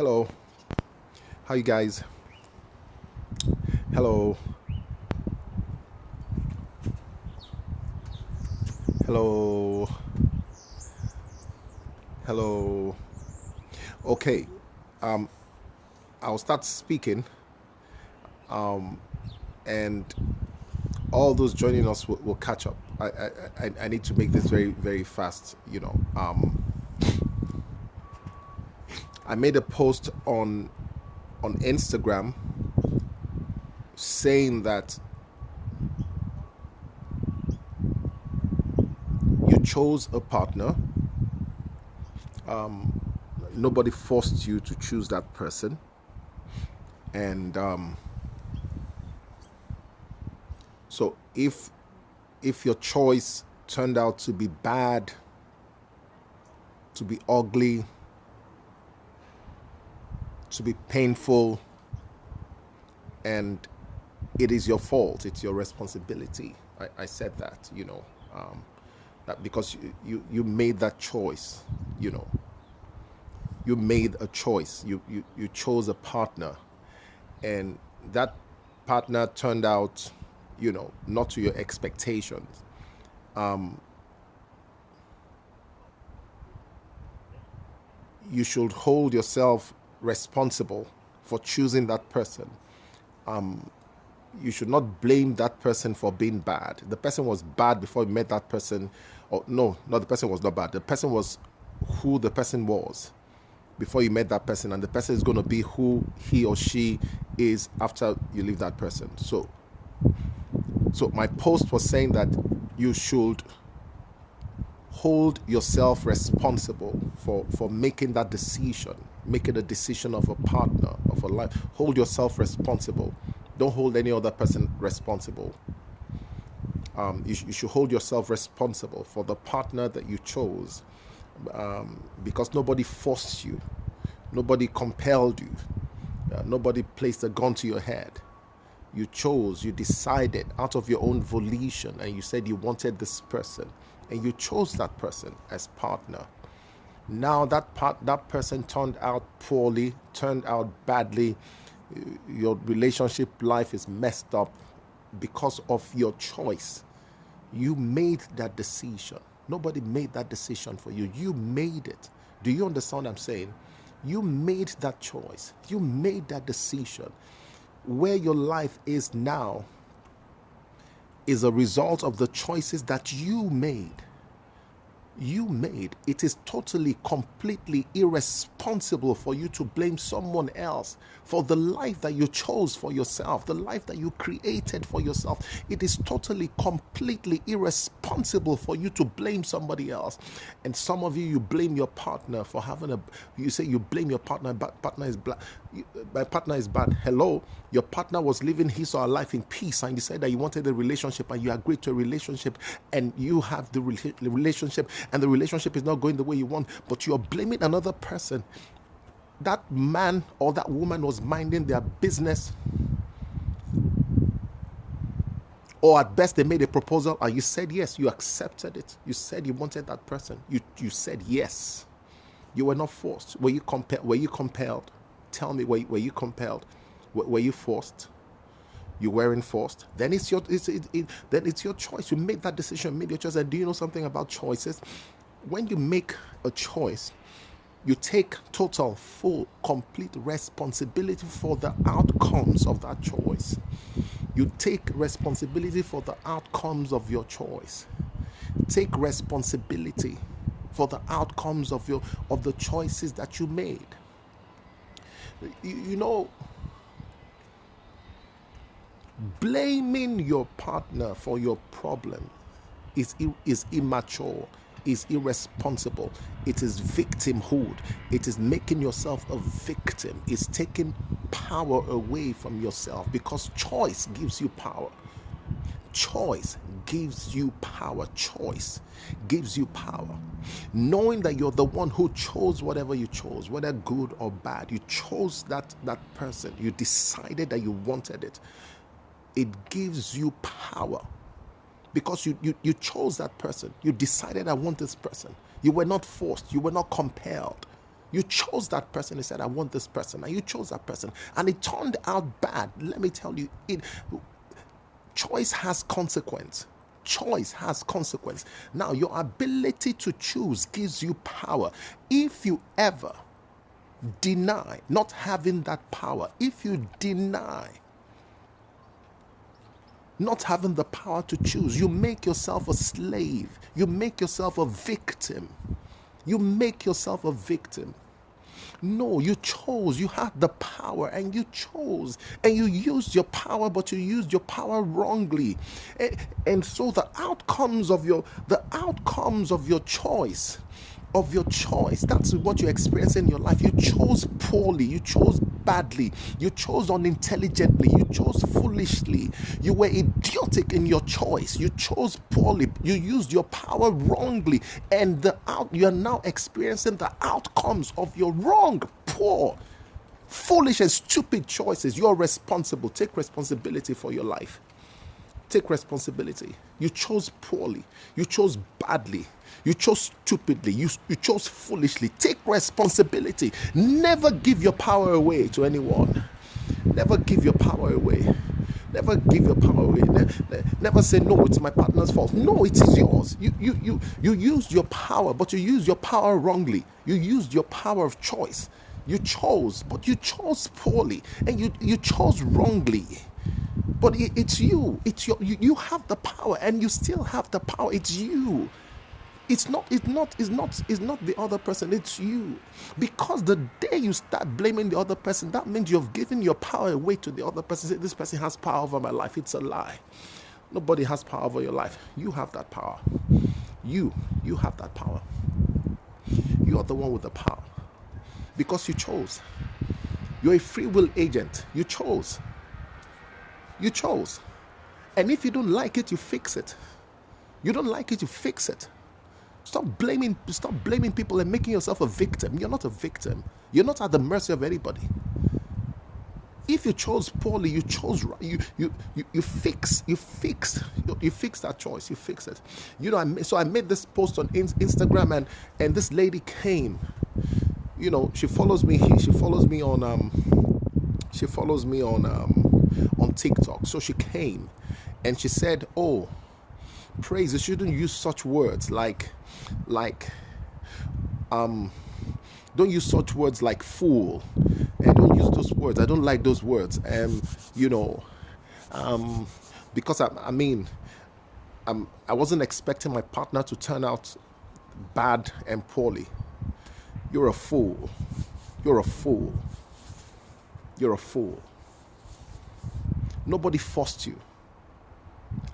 Hello, how you guys? Hello, hello, hello. Okay, um, I'll start speaking, and all those joining us will catch up. I need to make this very very fast. I made a post on Instagram saying that you chose a partner. Nobody forced you to choose that person, and so if your choice turned out to be bad, to be ugly, to be painful, and it is your fault, it's your responsibility. I said that, that because you made that choice, you made a choice. You chose a partner, and that partner turned out, not to your expectations. You should hold yourself responsible for choosing that person. You should not blame that person for being bad. The person was bad before you met that person. Or no, the person was not bad. The person was who the person was before you met that person, and the person is going to be who he or she is after you leave that person. So my post was saying that you should hold yourself responsible for making that decision, making a decision of a partner, of a life. Hold yourself responsible. Don't hold any other person responsible. You should hold yourself responsible for the partner that you chose, because nobody forced you, nobody compelled you, nobody placed a gun to your head. You chose, you decided out of your own volition, and you said you wanted this person, and you chose that person as partner. Now that person turned out poorly, turned out badly. Your relationship life is messed up because of your choice. You made that decision. Nobody made that decision for you. You made it. Do you understand what I'm saying? You made that choice. You made that decision. Where your life is now is a result of the choices that you made. It is totally, completely irresponsible for you to blame someone else for the life that you chose for yourself, the life that you created for yourself. It is totally, completely irresponsible for you to blame somebody else. And some of you blame your partner for you say you blame your partner, but partner is black. My partner is bad. Hello, your partner was living his or her life in peace, and you said that you wanted a relationship, and you agreed to a relationship, and you have the relationship, and the relationship is not going the way you want, but you're blaming another person. That man or that woman was minding their business, or at best they made a proposal and you said yes, you accepted it. You said you wanted that person. You said yes. You were not forced. Were you compelled? Tell me, were you compelled? Were you forced? You weren't forced. Then it's your choice. You made that decision, made your choice. And do you know something about choices? When you make a choice, you take total, full, complete responsibility for the outcomes of that choice. You take responsibility for the outcomes of your choice. Take responsibility for the outcomes of the choices that you made. Blaming your partner for your problem is immature, is irresponsible. It is victimhood. It is making yourself a victim. It's taking power away from yourself, because choice gives you power. Choice gives you power. Choice gives you power. Knowing that you're the one who chose whatever you chose, whether good or bad, you chose that person. You decided that you wanted it. It gives you power, because you chose that person. You decided, I want this person. You were not forced. You were not compelled. You chose that person. You said, I want this person. And you chose that person. And it turned out bad. Let me tell you, choice has consequence. Choice has consequence. Now, your ability to choose gives you power. If you ever deny not having that power, if you deny not having the power to choose, you make yourself a slave. You make yourself a victim. You make yourself a victim. No, you chose. You had the power and you chose and you used your power, but you used your power wrongly. And so the outcomes of your choice, that's what you experience in your life. You chose poorly, you chose badly, you chose unintelligently, you chose foolishly, you were idiotic in your choice, you chose poorly, you used your power wrongly, and you are now experiencing the outcomes of your wrong, poor, foolish and stupid choices. You are responsible. Take responsibility for your life. Take responsibility. You chose poorly. You chose badly. You chose stupidly. You chose foolishly. Take responsibility. Never give your power away to anyone. Never give your power away. Never give your power away. Never say, no, it's my partner's fault. No, it is yours. You used your power, but you used your power wrongly. You used your power of choice. You chose, but you chose poorly. And you chose wrongly. But it's you. You have the power, and you still have the power. It's you. It's not the other person. It's you. Because the day you start blaming the other person, that means you've given your power away to the other person. Say, this person has power over my life. It's a lie. Nobody has power over your life. You have that power. You have that power. You are the one with the power. Because you chose. You're a free will agent. You chose. You chose. And if you don't like it, you fix it. You don't like it, you fix it. Stop blaming people and making yourself a victim. You're not a victim. You're not at the mercy of anybody. If you chose poorly, you chose right. You fix that choice. You fix it. So I made this post on Instagram, and this lady came. She follows me here. She follows me on TikTok. So she came and she said, "Oh, praise, you shouldn't use such words like don't use such words like fool, and don't use those words. I don't like those words." Because I wasn't expecting my partner to turn out bad and poorly. You're a fool. You're a fool. You're a fool. Nobody forced you.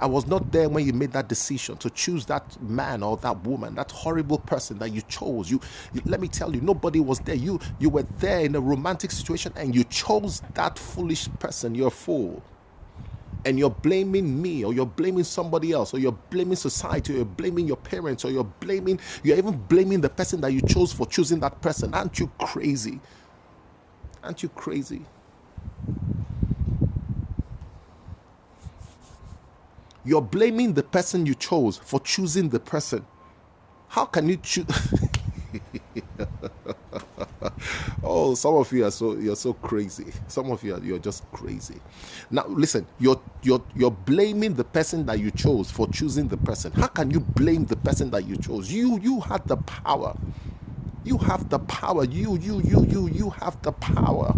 I was not there when you made that decision to choose that man or that woman, that horrible person that you chose. Let me tell you, nobody was there. You were there in a romantic situation and you chose that foolish person. You're a fool. And you're blaming me, or you're blaming somebody else, or you're blaming society, or you're blaming your parents, or you're even blaming the person that you chose for choosing that person. Aren't you crazy? Aren't you crazy? You're blaming the person you chose for choosing the person. How can you choose? Oh, some of you you're so crazy. Some of you're just crazy. Now listen, you're blaming the person that you chose for choosing the person. How can you blame the person that you chose? You had the power. You have the power. You have the power.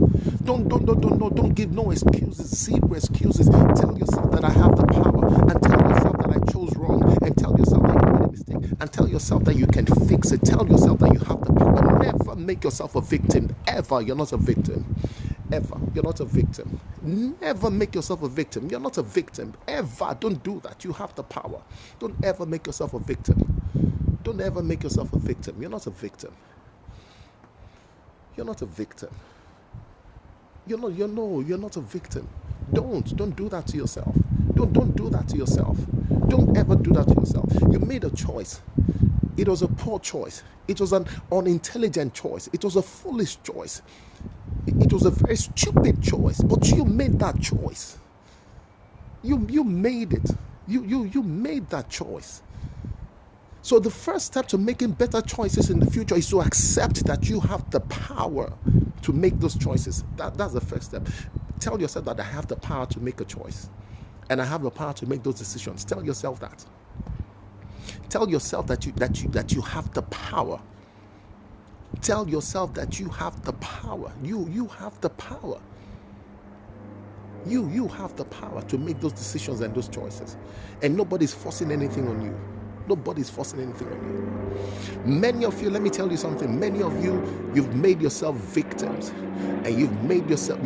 Don't give no excuses. Zero excuses. Tell yourself that I have the power, and tell yourself that I chose wrong, and tell yourself that you made a mistake, and tell yourself that you can fix it. Tell yourself that you have the power. Never make yourself a victim. Ever. You're not a victim. Ever. You're not a victim. Never make yourself a victim. You're not a victim. Ever. Don't do that. You have the power. Don't ever make yourself a victim. Don't ever make yourself a victim. You're not a victim. You're not a victim. You're not a victim. Don't do that to yourself. Don't do that to yourself. Don't ever do that to yourself. You made a choice. It was a poor choice. It was an unintelligent choice. It was a foolish choice. It was a very stupid choice. But you made that choice. You made it. You made that choice. So the first step to making better choices in the future is to accept that you have the power to make those choices. That's the first step. Tell yourself that I have the power to make a choice, and I have the power to make those decisions. Tell yourself that. Tell yourself that you have the power. Tell yourself that you have the power. You have the power. You have the power to make those decisions and those choices, and nobody's forcing anything on you. Nobody's forcing anything on you. Many of you, let me tell you something. Many of you, you've made yourself victims, and you've made yourself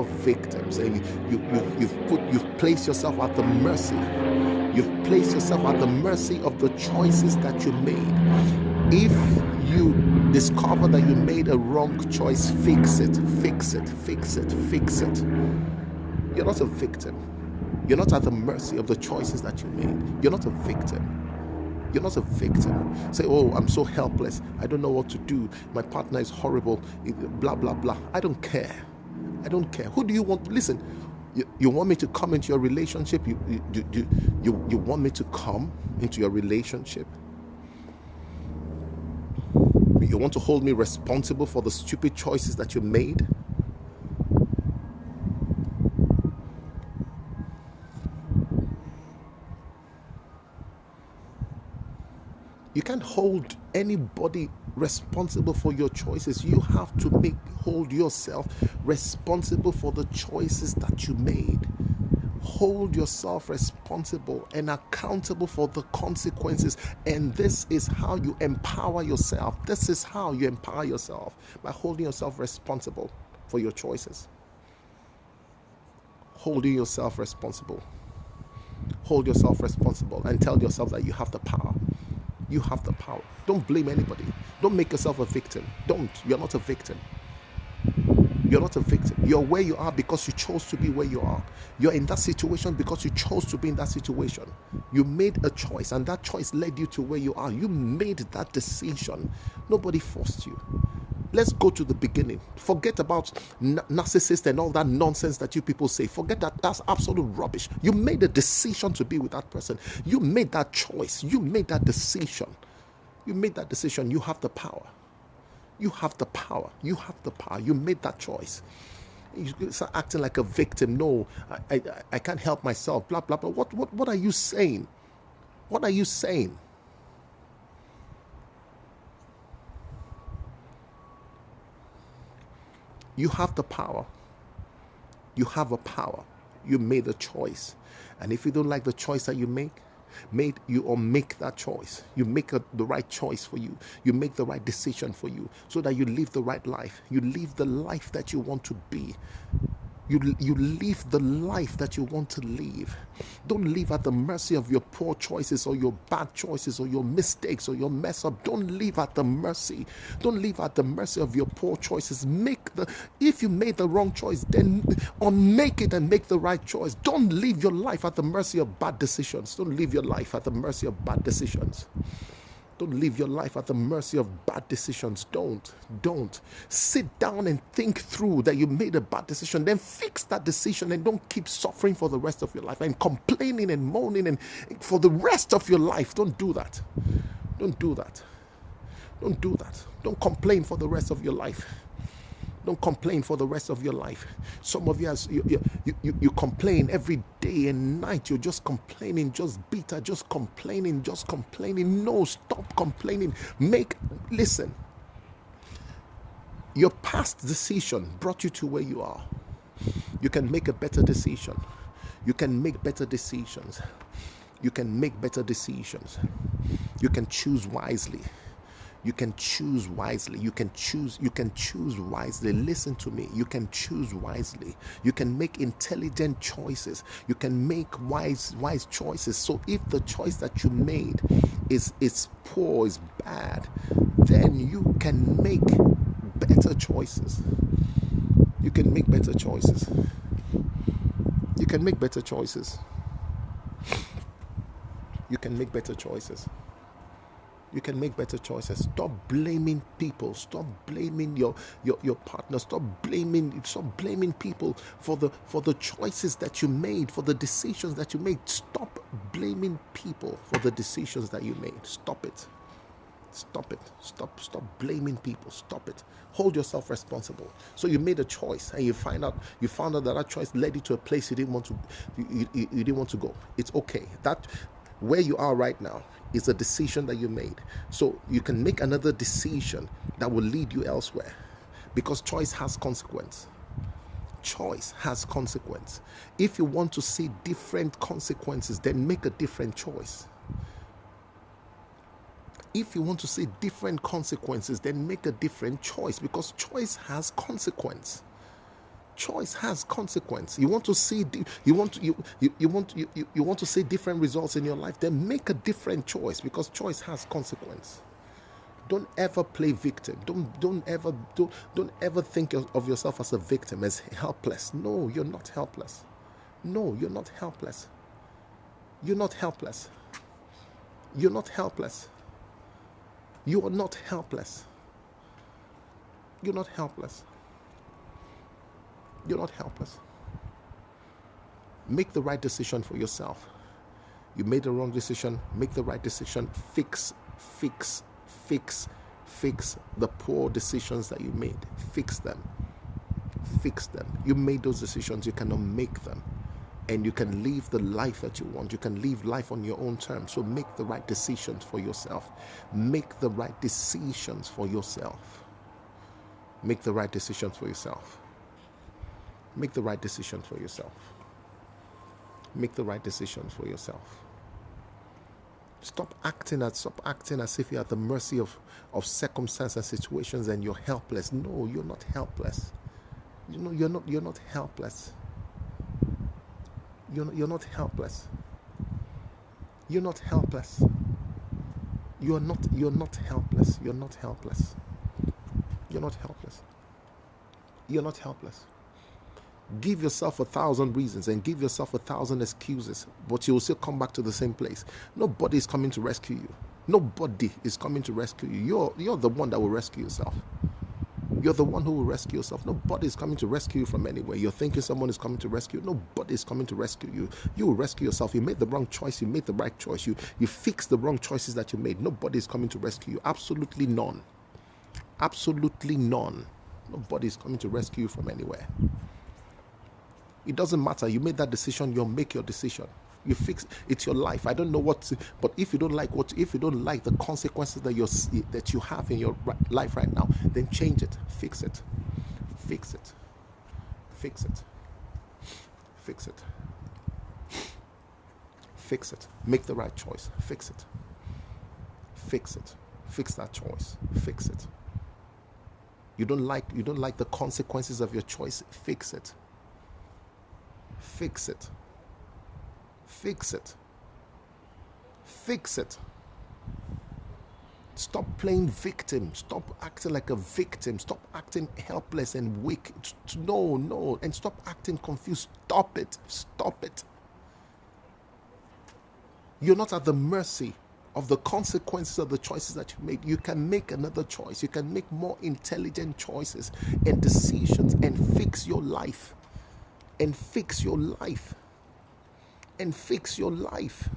victims, and you've placed yourself at the mercy. You've placed yourself at the mercy of the choices that you made. If you discover that you made a wrong choice, fix it. You're not a victim. You're not at the mercy of the choices that you made. You're not a victim. You're not a victim. Say, oh, I'm so helpless. I don't know what to do. My partner is horrible. Blah, blah, blah. I don't care. Who do you want? Listen, you want me to come into your relationship? You want me to come into your relationship? You want to hold me responsible for the stupid choices that you made? You can't hold anybody responsible for your choices. You have to hold yourself responsible for the choices that you made. Hold yourself responsible and accountable for the consequences. And this is how you empower yourself. This is how you empower yourself, by holding yourself responsible for your choices. Holding yourself responsible. Hold yourself responsible and tell yourself that you have the power. You have the power. Don't blame anybody. Don't make yourself a victim. Don't. You're not a victim. You're not a victim. You're where you are because you chose to be where you are. You're in that situation because you chose to be in that situation. You made a choice, and that choice led you to where you are. You made that decision. Nobody forced you. Let's go to the beginning. Forget about narcissists and all that nonsense that you people say. Forget that. That's absolute rubbish. You made a decision to be with that person. You made that choice. You made that decision. You made that decision. You have the power. You have the power. You have the power. You made that choice. You start acting like a victim. No, I can't help myself. Blah, blah, blah. What are you saying? What are you saying? You have the power. You have a power. You made a choice. And if you don't like the choice that you make that choice. You make the right choice for you. You make the right decision for you, so that you live the right life. You live the life that you want to be. You live the life that you want to live. Don't live at the mercy of your poor choices or your bad choices or your mistakes or your mess up. Don't live at the mercy. Don't live at the mercy of your poor choices. If you made the wrong choice, then unmake it and make the right choice. Don't live your life at the mercy of bad decisions. Don't live your life at the mercy of bad decisions. Don't live your life at the mercy of bad decisions. Don't. Sit down and think through that you made a bad decision. Then fix that decision, and don't keep suffering for the rest of your life and complaining and moaning and for the rest of your life. Don't do that. Don't do that. Don't do that. Don't complain for the rest of your life. Don't complain for the rest of your life. Some of you, you complain every day and night. You're just complaining, just bitter, just complaining. No, stop complaining. Listen. Your past decision brought you to where you are. You can make a better decision. You can make better decisions. You can make better decisions. You can choose wisely. You can choose wisely. You can choose wisely. Listen to me. You can choose wisely. You can make intelligent choices. You can make wise choices. So if the choice that you made is poor, is bad, then you can make better choices. You can make better choices. You can make better choices. You can make better choices. You can make better choices. Stop blaming people. Stop blaming your partner. Stop blaming people for the choices that you made, for the decisions that you made. Stop blaming people for the decisions that you made. Stop it. Stop it. Stop blaming people. Stop it. Hold yourself responsible. So you made a choice and you found out that choice led you to a place you didn't want to you didn't want to go. It's okay. That where you are right now is a decision that you made. So you can make another decision that will lead you elsewhere, because choice has consequence. Choice has consequence. If you want to see different consequences, then make a different choice. If you want to see different consequences, then make a different choice, because choice has consequence. Choice has consequence. You want to see different results in your life, then make a different choice, because choice has consequence. Don't ever play victim. Don't ever think of yourself as a victim, as helpless. No, you're not helpless. No, you're not helpless. You're not helpless. You're not helpless. You are not helpless. You're not helpless. You're not helpless. Make the right decision for yourself. You made the wrong decision. Make the right decision. Fix the poor decisions that you made. Fix them. Fix them. You made those decisions. You cannot make them. And you can live the life that you want. You can live life on your own terms. So make the right decisions for yourself. Make the right decisions for yourself. Make the right decisions for yourself. Make the right decisions for yourself. Make the right decisions for yourself. Stop acting as if you're at the mercy of circumstances and situations and you're helpless. No, you're not helpless. You're not helpless. You're not helpless. You're not helpless. You're not helpless. You're not helpless. You're not helpless. You're not helpless. Give yourself 1,000 reasons and give yourself 1,000 excuses, but you will still come back to the same place. Nobody is coming to rescue you. Nobody is coming to rescue you. You're the one that will rescue yourself. You're the one who will rescue yourself. Nobody is coming to rescue you from anywhere. You're thinking someone is coming to rescue you. Nobody is coming to rescue you. You will rescue yourself. You made the wrong choice. You made the right choice. You fixed the wrong choices that you made. Nobody is coming to rescue you. Absolutely none. Absolutely none. Nobody is coming to rescue you from anywhere. It doesn't matter. You made that decision. You'll make your decision. You fix. It's your life. I don't know what, but if you don't like the consequences that you have in your life right now, then change it. Fix it. Fix it. Fix it. Fix it. Fix it. Make the right choice. Fix it. Fix it. Fix that choice. Fix it. You don't like the consequences of your choice. Fix it. Fix it. Fix it. Fix it. Stop playing victim. Stop acting like a victim. Stop acting helpless and weak. No. And stop acting confused. Stop it. Stop it. You're not at the mercy of the consequences of the choices that you made. You can make another choice. You can make more intelligent choices and decisions and fix your life. And fix your life. And fix your life.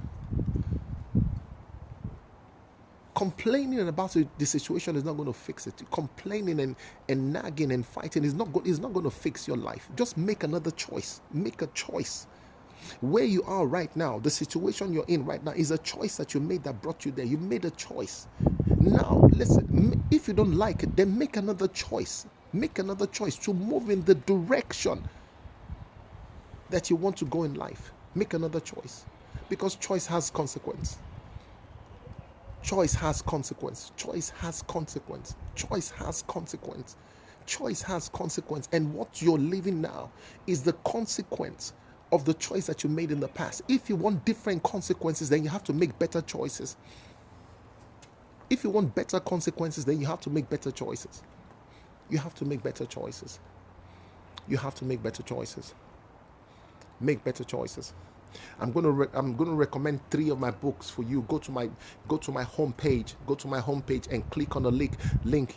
Complaining about the situation is not going to fix it. Complaining and nagging and fighting is not going to fix your life. Just make another choice. Make a choice. Where you are right now, the situation you're in right now is a choice that you made that brought you there. You made a choice. Now, listen, if you don't like it, then make another choice. Make another choice to move in the direction that you want to go in life. Make another choice, because choice has consequence. Choice has consequence. Choice has consequence. Choice has consequence. Choice has consequence. And what you're living now is the consequence of the choice that you made in the past. If you want different consequences, then you have to make better choices. If you want better consequences, then you have to make better choices. You have to make better choices. You have to make better choices. Make better choices. I'm going to recommend 3 of my books for you. Go to my homepage. Go to my homepage and click on the link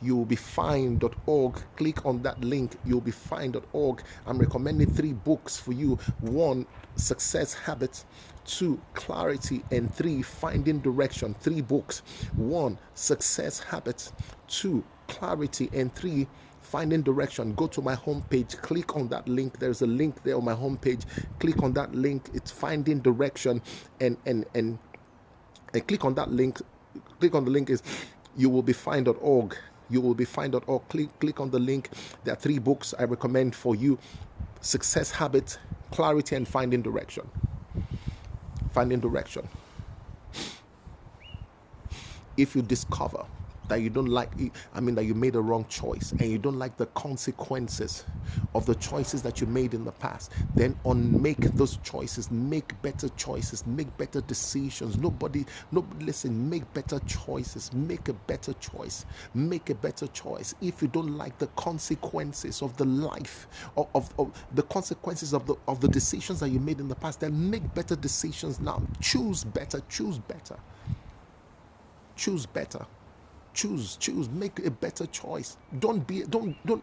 you'llbefine.org. Click on that link, you'llbefine.org. I'm recommending 3 books for you. 1, Success Habits. 2, Clarity. And 3, Finding Direction. 3 books. 1, Success Habits. 2, Clarity. And 3, Finding Direction. Go to my homepage, click on that link. There's a link there on my homepage. Click on that link. It's Finding Direction, and click on that link. Click on the link is you'llbefine.org. You'llbefine.org. Click on the link. There are 3 books I recommend for you: Success Habits, Clarity, and Finding Direction. Finding Direction. If you discover that you don't like, that you made a wrong choice and you don't like the consequences of the choices that you made in the past, then make those choices, make better choices, make better decisions. Listen, make better choices, make a better choice, make a better choice. If you don't like the consequences of the life, of the consequences of the decisions that you made in the past, then make better decisions now. Choose better, choose better, choose better. Choose, make a better choice. Don't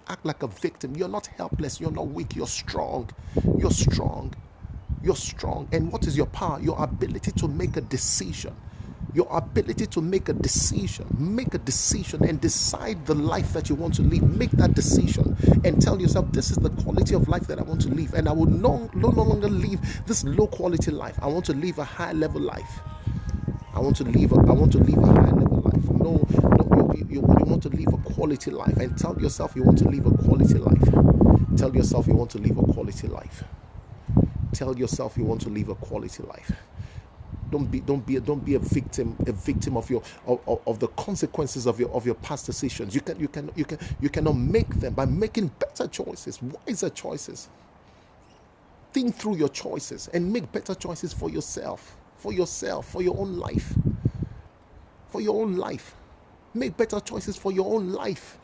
act like a victim. You're not helpless, you're not weak, you're strong. You're strong. And what is your power? Your ability to make a decision. Your ability to make a decision. Make a decision and decide the life that you want to live. Make that decision and tell yourself, this is the quality of life that I want to live, and I will no longer live this low quality life. I want to live a high level life. I want to live a high level life. You want to live a quality life, and tell yourself you want to live a quality life. Tell yourself you want to live a quality life. Tell yourself you want to live a quality life. Don't be a victim of the consequences of your past decisions. You cannot make them by making better choices, wiser choices. Think through your choices and make better choices for yourself, for your own life. For your own life. Make better choices for your own life.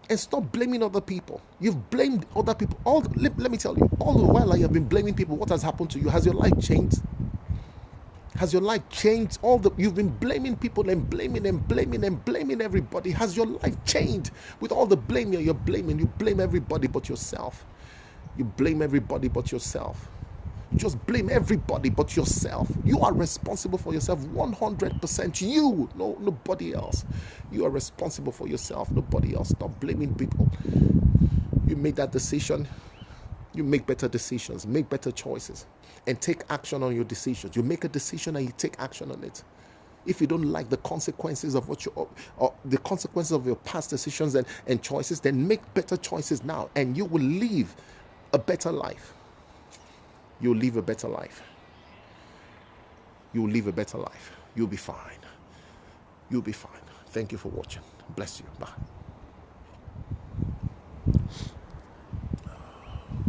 And stop blaming other people. You've blamed other people. Let me tell you, all the while you have been blaming people, what has happened to you? Has your life changed? Has your life changed? You've been blaming people and blaming everybody. Has your life changed? With all the blame you're blaming, you blame everybody but yourself. You blame everybody but yourself. Just blame everybody but yourself. You are responsible for yourself 100%. You, nobody else. You are responsible for yourself, nobody else. Stop blaming people. You made that decision. You make better decisions, make better choices, and take action on your decisions. You make a decision and you take action on it. If you don't like the consequences of the consequences of your past decisions and choices, then make better choices now, and you will live a better life. You'll live a better life. You'll live a better life. You'll be fine. You'll be fine. Thank you for watching. Bless you. Bye.